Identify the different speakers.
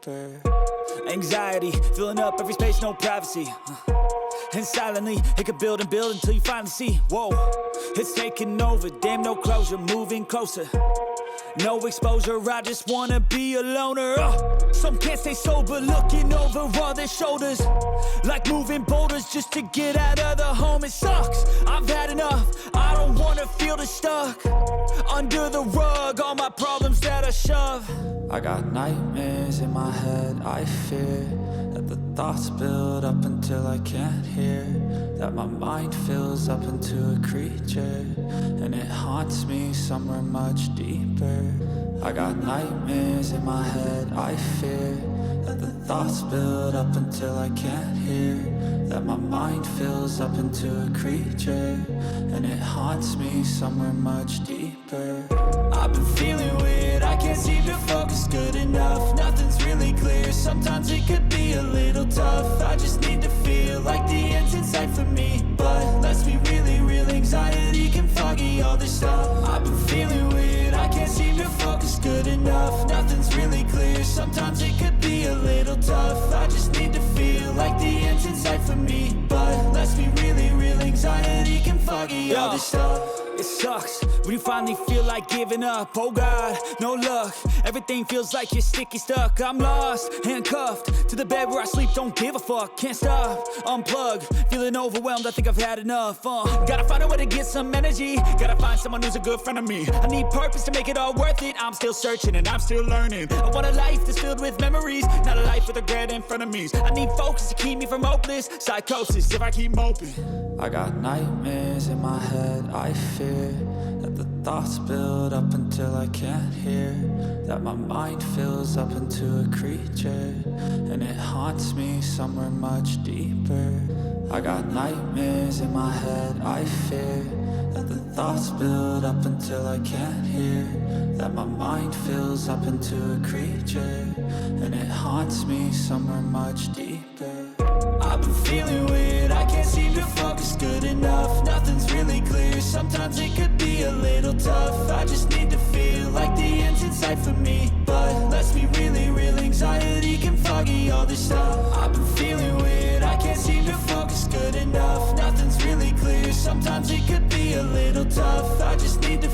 Speaker 1: deeper.
Speaker 2: Anxiety, filling up every space, no privacy. And silently, it could build and build until you finally see, whoa, it's taking over, damn no closure, moving closer. No exposure, I just wanna be a loner. Some can't stay sober, looking over all their shoulders, like moving boulders just to get out of the home. It sucks, I've had enough, I don't wanna feel the stuck under the rug, all my problems that I shove.
Speaker 1: I got nightmares in my head, I fear that the thoughts build up until I can't hear, that my mind fills up into a creature, and it haunts me somewhere much deeper. I got nightmares in my head, I fear that the thoughts build up until I can't hear, that my mind fills up into a creature, and it haunts me somewhere much deeper.
Speaker 2: I've been feeling weird, I can't seem to focus good enough. Nothing's really clear, sometimes it could be a little tough. I just need to feel like the end's in sight for me, but let's be really real, anxiety can foggy all this stuff. I've been feeling weird, I can't seem to focus good enough. Nothing's really clear, sometimes it could be a little tough. I just need to feel like the end's in sight for me, but let's be really real, anxiety can foggy all this stuff. It sucks when you finally feel like giving up. Oh God, no luck, everything feels like you're sticky stuck. I'm lost, handcuffed to the bed where I sleep, don't give a fuck. Can't stop, unplug, feeling overwhelmed, I think I've had enough. Gotta find a way to get some energy, gotta find someone who's a good friend of me. I need purpose to make it all worth it, I'm still searching and I'm still learning. I want a life that's filled with memories, not a life with regret in front of me. I need focus to keep me from hopeless psychosis if I keep moping.
Speaker 1: I got nightmares in my head, I fear that the thoughts build up until I can't hear, that my mind fills up into a creature, and it haunts me somewhere much deeper. I got nightmares in my head, I fear that the thoughts build up until I can't hear, that my mind fills up into a creature, and it haunts me somewhere much deeper.
Speaker 2: I've been feeling weird, I can't seem to focus good enough. Nothing's really clear, sometimes it could be a little tough. I just need to feel like the end's in sight for me, but let's be really real, anxiety can foggy all this stuff. I've been feeling weird, I can't seem to focus good enough. Nothing's really clear, sometimes it could be a little tough. I just need to